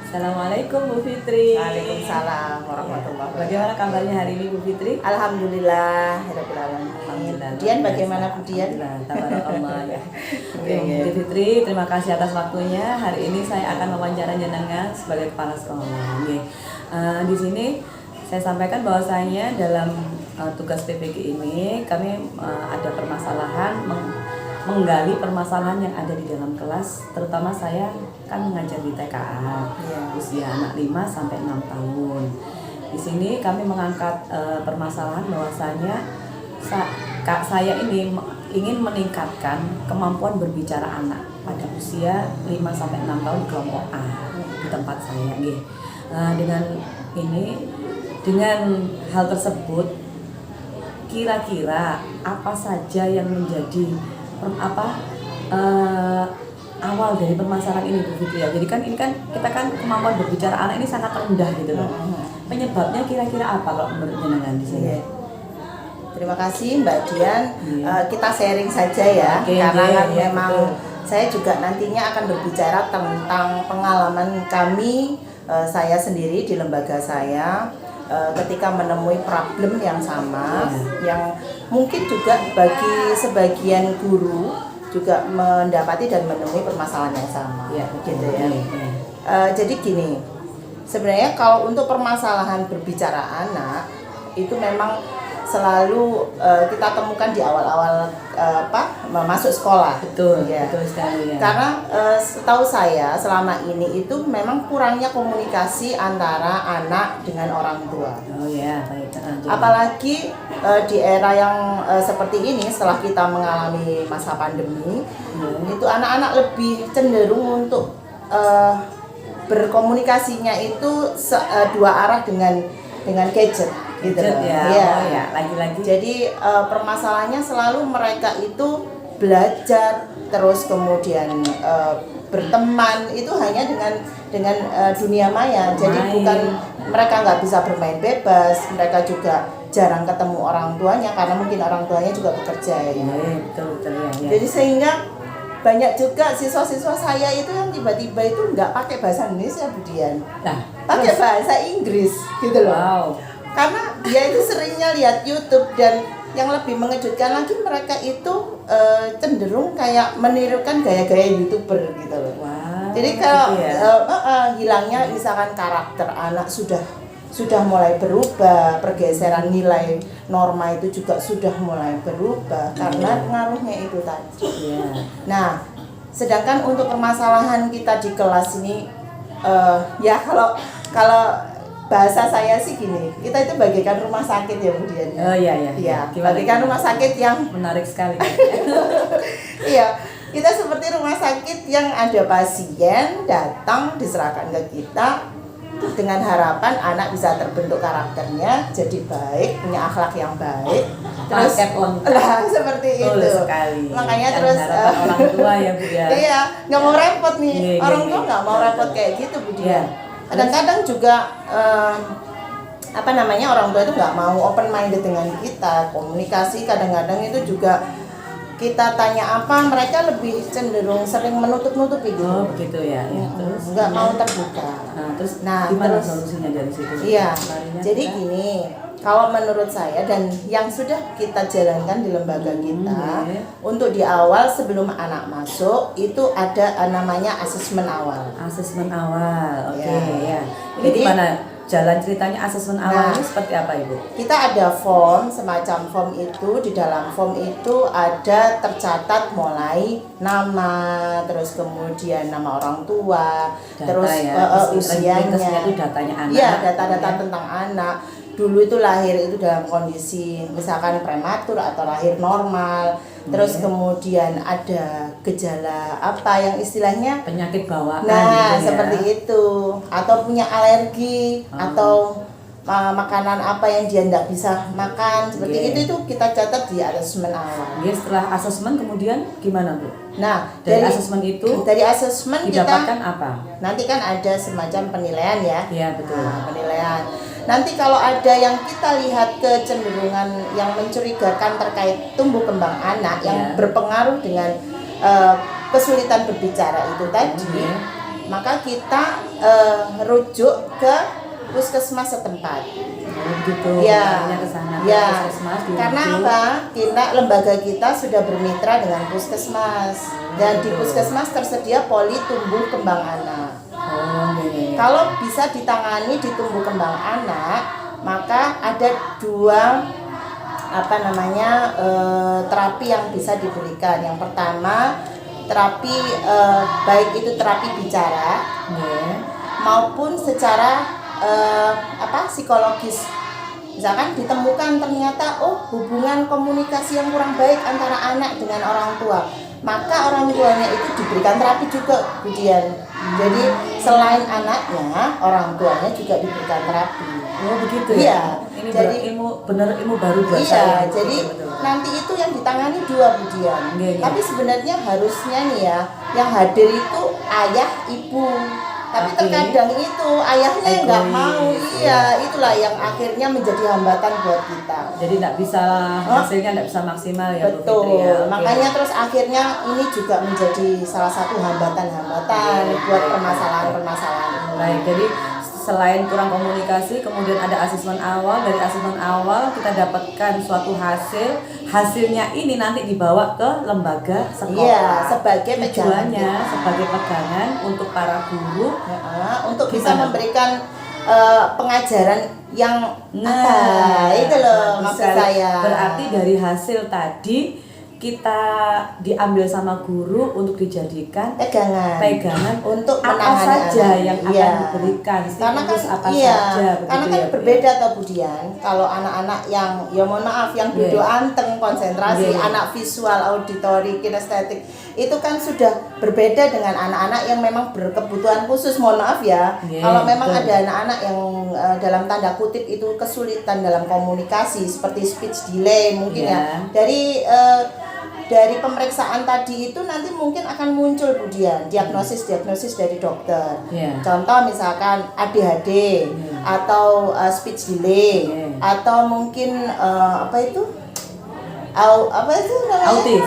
Assalamualaikum Bu Fitri. Waalaikumsalam warahmatullahi wabarakatuh. Bagaimana kabarnya hari ini Bu Fitri? Alhamdulillah, alhamdulillah. Dian bagaimana Bu Dian? Tabarakallah ya. Bu Fitri, terima kasih atas waktunya. Hari ini saya akan wawancara jenengan sebagai kepala sekolah. Di sini saya sampaikan bahwasanya dalam tugas PPG ini kami ada permasalahan menggali permasalahan yang ada di dalam kelas, terutama saya kan mengajar di TKA usia anak 5 sampai 6 tahun. Di sini kami mengangkat permasalahan bahwasanya saya ini ingin meningkatkan kemampuan berbicara anak pada usia 5 sampai 6 tahun di kelompok A di tempat saya. Dengan hal tersebut, kira-kira apa saja yang menjadi awal dari permasalahan ini Bu Fitri ya. Jadi kan ini kan kita kan kemampuan berbicara anak ini sangat rendah gitu loh. Penyebabnya kira-kira apa kalau menurut jenengan di sini? Terima kasih Mbak Dian. Kita sharing saja ya, karena memang saya juga nantinya akan berbicara tentang pengalaman kami, saya sendiri di lembaga saya ketika menemui problem yang sama, yang mungkin juga bagi sebagian guru juga mendapati dan menemui permasalahan yang sama, gitu ya. Jadi gini, sebenarnya kalau untuk permasalahan berbicara anak itu memang selalu kita temukan di awal-awal masuk sekolah. Betul, ya. Betul sekali ya. Karena setahu saya selama ini itu memang kurangnya komunikasi antara anak dengan orang tua. Oh ya, baik. Apalagi di era yang seperti ini, setelah kita mengalami masa pandemi, itu anak-anak lebih cenderung untuk berkomunikasinya itu dua arah dengan gadget. Gitu ya. Lagi-lagi. Jadi permasalahannya selalu mereka itu belajar terus kemudian berteman itu hanya dengan dunia maya. Jadi bukan mereka nggak bisa bermain bebas, mereka juga jarang ketemu orang tuanya karena mungkin orang tuanya juga bekerja ya. Betul ya. Jadi sehingga banyak juga siswa-siswa saya itu yang tiba-tiba itu nggak pakai bahasa Indonesia Bu Dian, pakai bahasa Inggris gitu loh. Wow. Karena dia itu seringnya lihat YouTube, dan yang lebih mengejutkan lagi mereka itu cenderung kayak menirukan gaya-gaya YouTuber gitu loh. Wow, jadi kalau hilangnya misalkan karakter anak sudah mulai berubah, pergeseran nilai norma itu juga sudah mulai berubah karena pengaruhnya itu tadi. Nah, sedangkan untuk permasalahan kita di kelas ini, ya kalau bahasa saya sih gini, kita itu bagaikan rumah sakit ya Bu Dian. Oh iya. Bagaikan rumah sakit yang menarik sekali. Iya, kita seperti rumah sakit yang ada pasien datang diserahkan ke kita dengan harapan anak bisa terbentuk karakternya jadi baik, punya akhlak yang baik. Terus seperti itu. Sekali. Makanya terus orang tua ya Bu ya. Iya, nggak mau repot nih. Orang tua nggak mau repot kayak gitu Bu Dian. Kadang-kadang juga orang tua itu nggak mau open minded dengan kita, komunikasi kadang-kadang itu juga kita tanya apa, mereka lebih cenderung sering menutup-nutupi gitu. Oh begitu ya. Terus nggak mau terbuka. Gimana solusinya dari situ? Iya, jadi gini, kalau menurut saya dan yang sudah kita jalankan di lembaga kita, untuk di awal sebelum anak masuk itu ada namanya asesmen awal. Asesmen awal, oke ya. Ini gimana jalan ceritanya asesmen awal ini seperti apa Ibu? Kita ada form, semacam form itu, di dalam form itu ada tercatat mulai nama, terus kemudian nama orang tua, terus usianya, itu datanya anak. Iya, data-data tentang anak. Dulu itu lahir itu dalam kondisi misalkan prematur atau lahir normal, terus kemudian ada gejala apa yang istilahnya penyakit bawaan. Seperti itu, atau punya alergi atau makanan apa yang dia tidak bisa makan, seperti itu kita catat di asesmen awal. Setelah asesmen kemudian gimana Bu? Nah, dari asesmen itu didapatkan apa? Nanti kan ada semacam penilaian ya. Iya betul. Penilaian. Nanti kalau ada yang kita lihat kecenderungan yang mencurigakan terkait tumbuh kembang anak yang berpengaruh dengan kesulitan berbicara itu tadi, maka kita rujuk ke puskesmas setempat. Gitu. Ya, ke sana, ya. puskesmas, Karena apa? Lembaga kita sudah bermitra dengan puskesmas dan di puskesmas tersedia poli tumbuh kembang anak. Kalau bisa ditangani di tumbuh kembang anak, maka ada dua terapi yang bisa diberikan. Yang pertama terapi baik itu terapi bicara maupun secara psikologis. Misalkan ditemukan ternyata hubungan komunikasi yang kurang baik antara anak dengan orang tua, maka orang tuanya itu diberikan terapi juga, Budian. Jadi selain anaknya, orang tuanya juga diberikan terapi. Oh begitu ya? Iya. Ini jadi ilmu baru buat iya, saya. jadi betul. nanti itu yang ditangani dua, Budian. Iya. Tapi sebenarnya harusnya nih ya, yang hadir itu ayah, ibu. Tapi terkadang itu ayahnya yang nggak mau. Iya, itulah yang akhirnya menjadi hambatan buat kita. Jadi nggak bisa hasilnya nggak bisa maksimal ya. Betul. Bu Fitri, ya. Makanya terus akhirnya ini juga menjadi salah satu hambatan-hambatan buat permasalahan-permasalahan. Baik, jadi selain kurang komunikasi, kemudian ada asesmen awal. Dari asesmen awal kita dapatkan suatu hasilnya ini nanti dibawa ke lembaga sekolah. Iya, sebagai tujuannya sebagai pegangan untuk para guru untuk bisa memberikan pengajaran yang itu loh maksud saya. Berarti dari hasil tadi kita diambil sama guru untuk dijadikan pegangan untuk apa saja yang akan diberikan, karena kan apa saja, karena kan berbeda toh Budian. Kalau anak-anak yang yang duduk anteng konsentrasi, anak visual, auditori, kinestetik itu kan sudah berbeda dengan anak-anak yang memang berkebutuhan khusus. Mohon maaf ya, kalau memang ada anak-anak yang dalam tanda kutip itu kesulitan dalam komunikasi seperti speech delay mungkin dari pemeriksaan tadi itu nanti mungkin akan muncul Budian diagnosis dari dokter. Contoh misalkan ADHD atau speech delay atau mungkin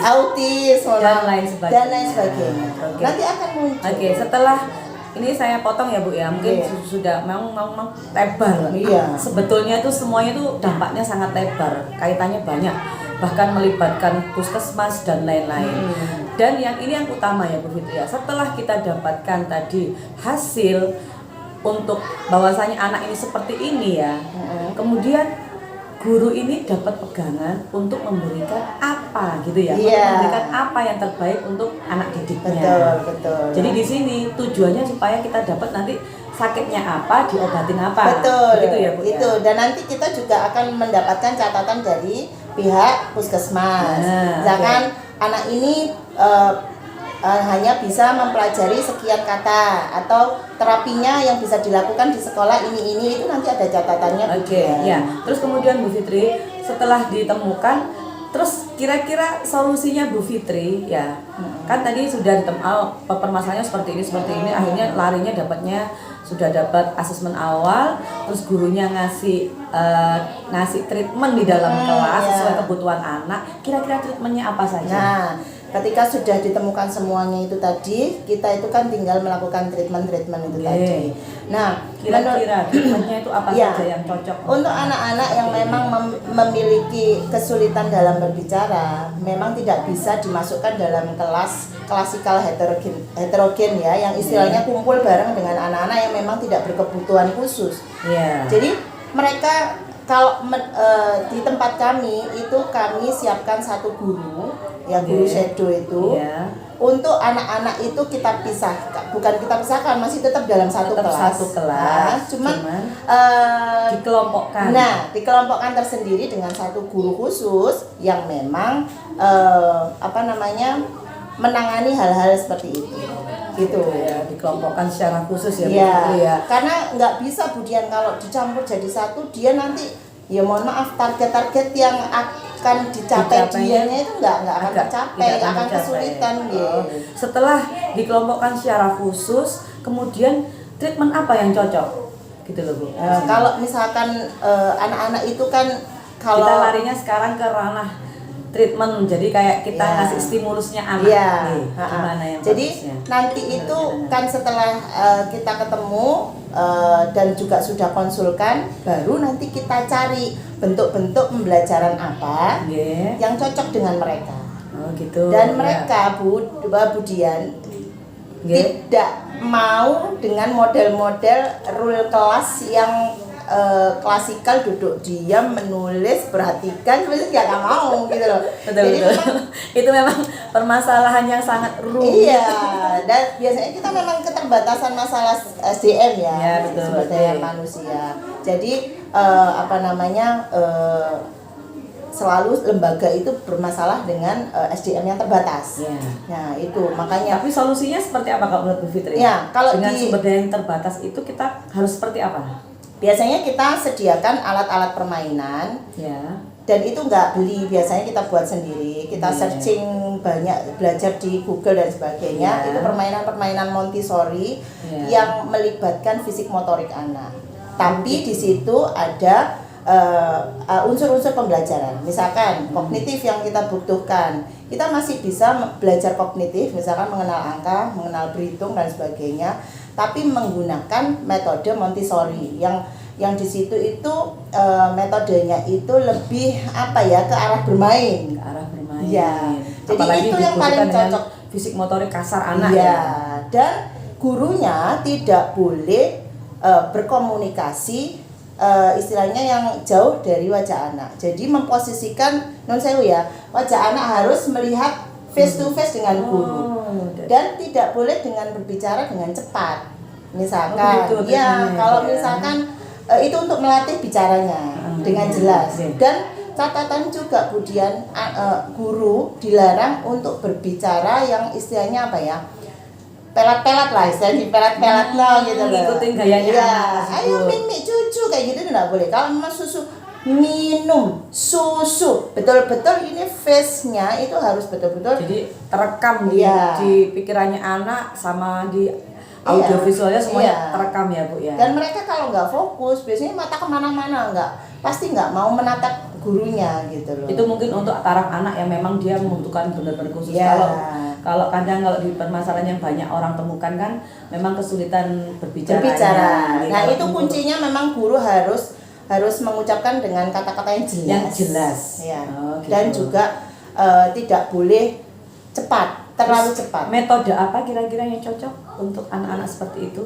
autis dan lain sebagainya. Nanti akan muncul. Setelah ini saya potong ya Bu ya, mungkin sudah memang lebar. Sebetulnya itu semuanya itu dampaknya sangat lebar, kaitannya banyak, bahkan melibatkan puskesmas dan lain-lain. Dan yang ini yang utama ya Bu Fitri ya, setelah kita dapatkan tadi hasil untuk bahwasanya anak ini seperti ini ya, kemudian guru ini dapat pegangan untuk memberikan apa gitu ya, untuk memberikan apa yang terbaik untuk anak didiknya. Betul. Jadi di sini tujuannya supaya kita dapat nanti sakitnya apa, diobatin apa. Betul. Begitu ya Bu. Itu dan nanti kita juga akan mendapatkan catatan dari pihak puskesmas. Misalkan anak ini hanya bisa mempelajari sekian kata atau terapinya yang bisa dilakukan di sekolah ini itu nanti ada catatannya. Terus kemudian Bu Fitri setelah ditemukan, terus kira-kira solusinya Bu Fitri ya, kan tadi sudah permasalahannya seperti ini, akhirnya larinya sudah dapat asesmen awal, terus gurunya ngasih treatment di dalam kelas sesuai kebutuhan anak. Kira-kira treatmentnya apa saja? Nah, ketika sudah ditemukan semuanya itu tadi, kita itu kan tinggal melakukan treatment itu tadi. Nah, kira-kira treatmentnya itu apa saja yang cocok untuk anak-anak yang memang memiliki kesulitan dalam berbicara, memang tidak bisa dimasukkan dalam kelas klasikal heterogen ya, yang istilahnya kumpul bareng dengan anak-anak yang memang tidak berkebutuhan khusus. Jadi mereka kalau di tempat kami itu kami siapkan satu guru guru shadow itu untuk anak-anak itu kita pisahkan, masih tetap dalam satu kelas. Cuman dikelompokkan. Dikelompokkan tersendiri dengan satu guru khusus yang memang menangani hal-hal seperti itu. Gitu ya, dikelompokkan secara khusus ya. Karena nggak bisa Budian kalau dicampur jadi satu, dia nanti mohon maaf target-target yang akan dicapai dianya itu nggak akan tercapai, akan kesulitan. Setelah dikelompokkan secara khusus, kemudian treatment apa yang cocok gitu loh Bu? Kalau misalkan anak-anak itu kan kalau kita larinya sekarang ke ranah treatment, jadi kayak kita Ya. ngasih stimulusnya anak. Iya. Nih, gimana yang Jadi bagusnya? nanti itu kan setelah kita ketemu dan juga sudah konsulkan, baru nanti kita cari bentuk-bentuk pembelajaran apa Nggih. yang cocok dengan mereka. Oh gitu. Dan ya. mereka Bu Dian Nggih. tidak mau dengan model-model rule kelas yang klasikal, duduk diam, menulis, perhatikan, sebenarnya nggak mau gitu loh. Betul, Jadi betul. memang Itu memang permasalahan yang sangat rumit. iya, dan biasanya kita memang keterbatasan masalah SDM ya, Iya, betul, sumber daya betul. manusia. Jadi selalu lembaga itu bermasalah dengan SDM yang terbatas. Ya. Nah itu makanya. Tapi solusinya seperti apa kalau menurut Bu Fitri? Ya, kalau dengan di- sumber daya yang terbatas itu kita harus seperti apa? Biasanya kita sediakan alat-alat permainan. Ya. Dan itu nggak beli, biasanya kita buat sendiri, kita Iya. searching banyak, belajar di Google dan sebagainya. Iya. Itu permainan-permainan Montessori Iya. yang melibatkan fisik motorik anak. Tapi di situ ada unsur-unsur pembelajaran. Misalkan kognitif yang kita butuhkan, kita masih bisa belajar kognitif, misalkan mengenal angka, mengenal berhitung dan sebagainya, tapi menggunakan metode Montessori yang di situ itu metodenya itu lebih ke arah bermain. Ke arah bermain. Iya. Jadi Apalagi itu yang paling dibutuhkan dengan cocok. fisik motorik kasar anak Iya. ya. Dan gurunya tidak boleh berkomunikasi istilahnya yang jauh dari wajah anak. Jadi memposisikan wajah anak harus melihat face to face dengan guru. Dan tidak boleh dengan berbicara dengan cepat. Misalkan, Oh, gitu, ya treatmentnya kalau ya. misalkan itu untuk melatih bicaranya dengan jelas. Oke. Dan catatan juga kemudian guru dilarang untuk berbicara yang istilahnya pelat-pelat lah, istilahnya pelat-pelat lah gitu loh. Ngikutin gayanya Iya, anak ayo tersebut. mimik cucu kayak gitu nggak boleh. Kalau memang susu minum susu, betul-betul ini face-nya itu harus betul-betul. Jadi terekam di, Iya. di pikirannya anak sama di audio Iya. visualnya semuanya Iya. terekam ya Bu ya. Dan mereka kalau nggak fokus, biasanya mata kemana-mana, pasti nggak mau menatap gurunya gitu loh. Itu mungkin untuk taraf anak yang memang dia membutuhkan benar-benar khusus. Ya. Kalau kadang kalau di permasalahan yang banyak orang temukan kan memang kesulitan berbicara. Nah itu kuncinya memang guru harus mengucapkan dengan kata-kata yang jelas. Yang jelas. Ya. Oh, gitu. Dan juga tidak boleh cepat, terlalu cepat. Metode apa kira-kira yang cocok untuk anak-anak seperti itu?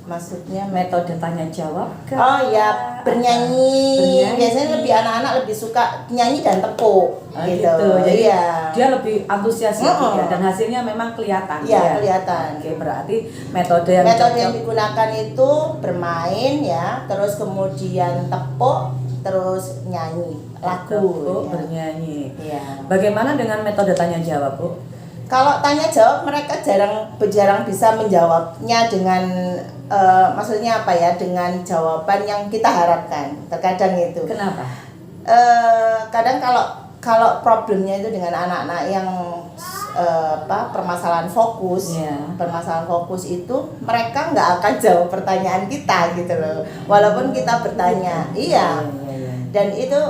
Maksudnya Metode tanya jawab kah? oh ya, bernyanyi. Bernyanyi. Biasanya lebih anak-anak lebih suka nyanyi dan tepuk gitu. Jadi Iya. dia lebih antusias ya, Bu, ya, Mm-mm. dan hasilnya memang kelihatan. Iya, ya. kelihatan. Oke, berarti metode yang Metode yang cocok. digunakan itu bermain ya, terus kemudian tepuk, terus nyanyi lagu. Tepuk, ya. bernyanyi. Iya. Bagaimana dengan metode tanya jawab, Bu? Kalau tanya jawab mereka jarang bisa menjawabnya dengan maksudnya dengan jawaban yang kita harapkan. Terkadang itu. Kenapa? Kadang kalau problemnya itu dengan anak-anak yang permasalahan fokus, Iya. permasalahan fokus itu mereka nggak akan jawab pertanyaan kita gitu loh. Walaupun kita bertanya, iya. Iya. Dan itu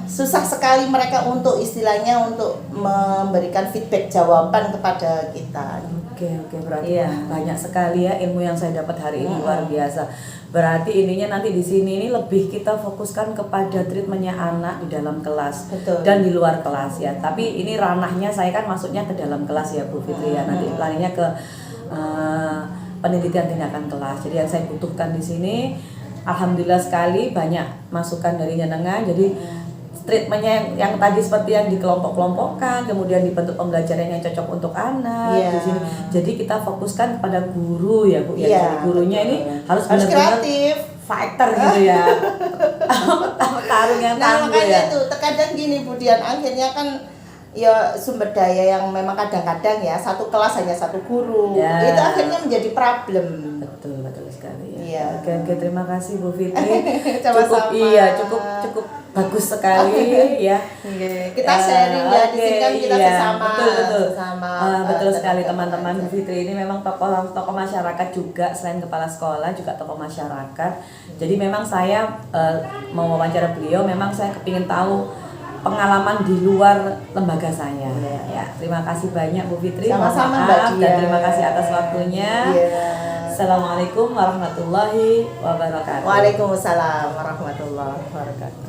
susah sekali mereka untuk istilahnya untuk memberikan feedback jawaban kepada kita. Oke, berarti Iya. banyak sekali ya ilmu yang saya dapat hari ini, luar biasa. Berarti ininya nanti di sini ini lebih kita fokuskan kepada treatmentnya anak di dalam kelas. Betul. Dan di luar kelas ya. Tapi ini ranahnya saya kan masuknya ke dalam kelas ya Bu Fitri ya. Nanti larinya ke penelitian tindakan kelas. Jadi yang saya butuhkan di sini, alhamdulillah sekali banyak masukan dari jenengan. Jadi treatmentnya yang tadi seperti yang dikelompok-kelompokkan, kemudian dibentuk pembelajaran yang cocok untuk anak Iya. di sini. Jadi kita fokuskan kepada guru ya Bu ya. Iya, Jadi gurunya betul. ini harus Harus benar-benar kreatif. fighter gitu ya. Tarung yang Nah tangguh makanya ya. itu terkadang gini Budian, akhirnya kan ya sumber daya yang memang kadang-kadang ya satu kelas hanya satu guru, Ya. itu akhirnya menjadi problem. Betul sekali ya. Iya. Oke, terima kasih Bu Fitri. Sama-sama. cukup bagus sekali ya. Kita sharing ya di sini kan kita iya, sesama. betul. Sesama, Betul sekali teman-teman teman-teman. aja. Bu Fitri ini memang tokoh masyarakat juga, selain kepala sekolah juga tokoh masyarakat. Jadi memang saya mau wawancara beliau, memang saya kepingin tahu pengalaman di luar lembaga saya. Ya, terima kasih banyak Bu Fitri. Sama-sama, Mohon Mbak maaf Dian. dan terima kasih atas waktunya. Iya. Assalamualaikum warahmatullahi wabarakatuh. Waalaikumsalam warahmatullahi wabarakatuh.